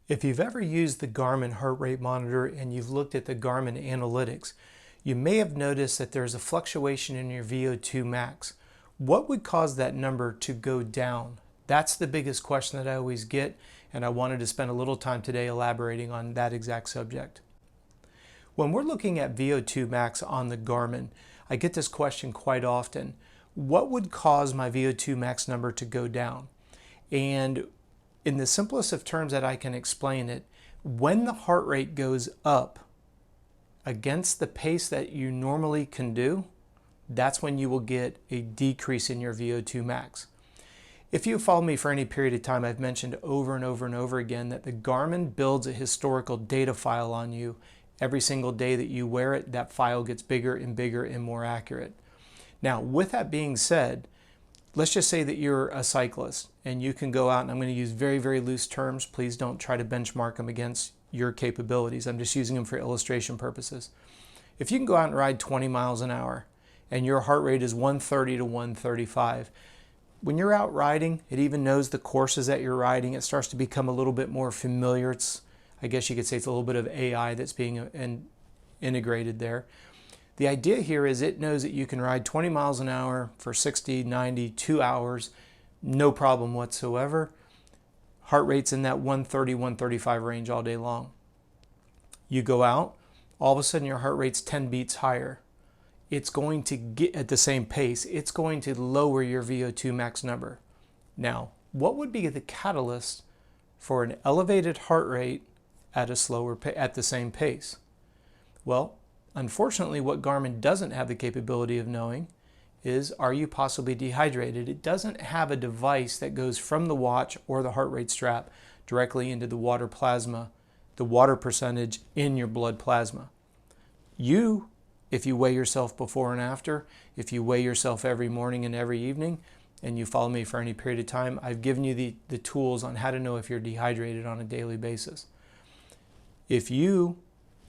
If you've ever used the Garmin heart rate monitor and you've looked at the Garmin analytics, you may have noticed that there's a fluctuation in your VO2 max. What would cause that number to go down? That's the biggest question that I always get, and I wanted to spend a little time today elaborating on that exact subject. When we're looking at VO2 max on the Garmin, I get this question quite often. What would cause my VO2 max number to go down? And in the simplest of terms that I can explain it, when the heart rate goes up against the pace that you normally can do, that's when you will get a decrease in your VO2 max. If you follow me for any period of time, I've mentioned over and over and over again that the Garmin builds a historical data file on you. Every single day that you wear it, that file gets bigger and more accurate. Now, with that being said, let's just say that you're a cyclist and you can go out, and I'm going to use very, very loose terms. Please don't try to benchmark them against your capabilities. I'm just using them for illustration purposes. If you can go out and ride 20 miles an hour and your heart rate is 130 to 135, when you're out riding, it even knows the courses that you're riding. It starts to become a little bit more familiar. I guess you could say it's a little bit of AI that's being integrated there. The idea here is it knows that you can ride 20 miles an hour for 60, 90, 2 hours, no problem whatsoever. Heart rate's in that 130, 135 range all day long. You go out, all of a sudden your heart rate's 10 beats higher. It's going to get at the same pace. It's going to lower your VO2 max number. Now, what would be the catalyst for an elevated heart rate at the same pace? Well, unfortunately, what Garmin doesn't have the capability of knowing is, are you possibly dehydrated? It doesn't have a device that goes from the watch or the heart rate strap directly into the water plasma, the water percentage in your blood plasma. If you weigh yourself before and after, if you weigh yourself every morning and every evening, and you follow me for any period of time, I've given you the tools on how to know if you're dehydrated on a daily basis. If you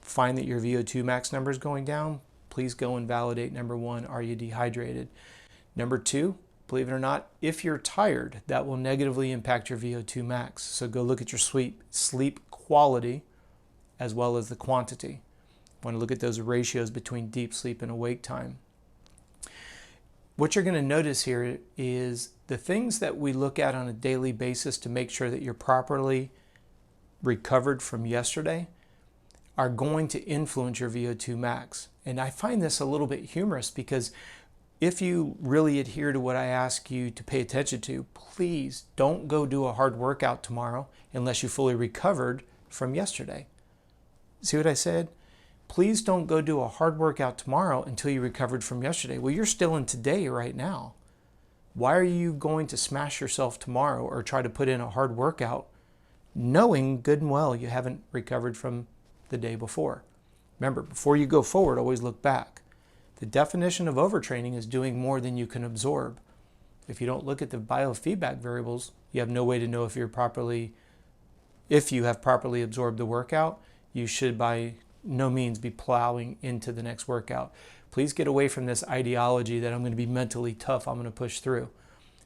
find that your VO2 max number is going down, please go and validate. Number one, are you dehydrated? Number two, believe it or not, if you're tired, that will negatively impact your VO2 max. So go look at your sleep quality as well as the quantity. Want to look at those ratios between deep sleep and awake time. What you're going to notice here is the things that we look at on a daily basis to make sure that you're properly recovered from yesterday are going to influence your VO2 max. And I find this a little bit humorous because if you really adhere to what I ask you to pay attention to, please don't go do a hard workout tomorrow unless you fully recovered from yesterday. See what I said? Please don't go do a hard workout tomorrow until you recovered from yesterday. Well, you're still in today right now. Why are you going to smash yourself tomorrow or try to put in a hard workout knowing good and well you haven't recovered from the day before? Remember, before you go forward, always look back. The definition of overtraining is doing more than you can absorb. If you don't look at the biofeedback variables, you have no way to know if you have properly absorbed the workout. You should by no means be plowing into the next workout. Please get away from this ideology that I'm going to be mentally tough, I'm going to push through.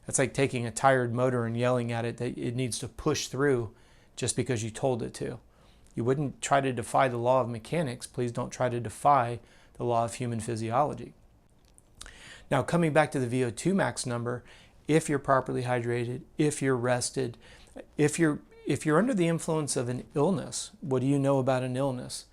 That's like taking a tired motor and yelling at it that it needs to push through just because you told it to. You wouldn't try to defy the law of mechanics. Please don't try to defy the law of human physiology. Now, coming back to the VO2 max number, if you're properly hydrated, if you're rested, if you're under the influence of an illness, what do you know about an illness?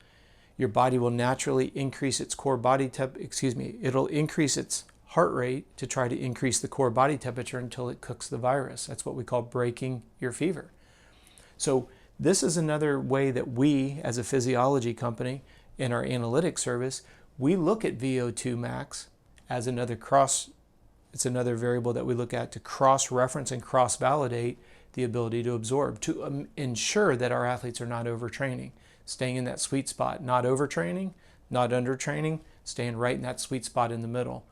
Your body will naturally increase its it'll increase its heart rate to try to increase the core body temperature until it cooks the virus. That's what we call breaking your fever. So this is another way that we, as a physiology company in our analytics service, we look at VO2 max as it's another variable that we look at to cross-reference and cross-validate the ability to absorb, to ensure that our athletes are not overtraining, staying in that sweet spot, not overtraining, not undertraining, staying right in that sweet spot in the middle.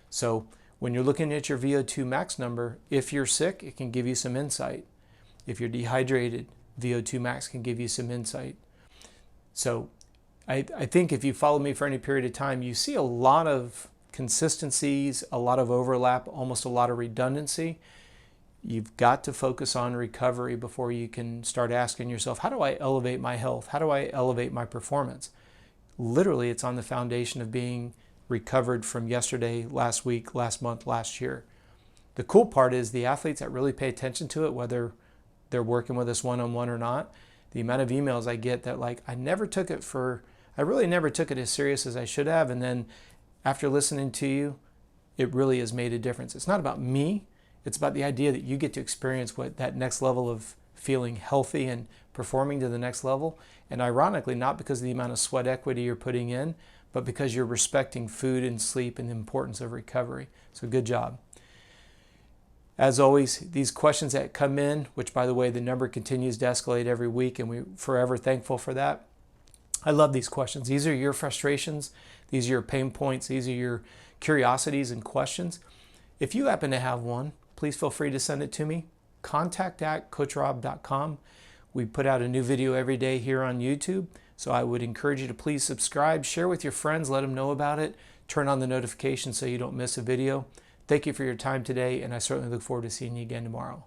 So when you're looking at your VO2 max number, if you're sick, it can give you some insight. If you're dehydrated, VO2 max can give you some insight. So I think if you follow me for any period of time, you see a lot of consistencies, a lot of overlap, almost a lot of redundancy. You've got to focus on recovery before you can start asking yourself, how do I elevate my health? How do I elevate my performance? Literally, it's on the foundation of being recovered from yesterday, last week, last month, last year. The cool part is the athletes that really pay attention to it, whether they're working with us one-on-one or not, the amount of emails I get that like, I really never took it as serious as I should have. And then after listening to you, it really has made a difference. It's not about me. It's about the idea that you get to experience what that next level of feeling healthy and performing to the next level. And ironically, not because of the amount of sweat equity you're putting in, but because you're respecting food and sleep and the importance of recovery. So good job. As always, these questions that come in, which by the way, the number continues to escalate every week and we're forever thankful for that. I love these questions. These are your frustrations. These are your pain points. These are your curiosities and questions. If you happen to have one, please feel free to send it to me. contact@coachrob.com. We put out a new video every day here on YouTube. So I would encourage you to please subscribe, share with your friends, let them know about it, turn on the notifications so you don't miss a video. Thank you for your time today, and I certainly look forward to seeing you again tomorrow.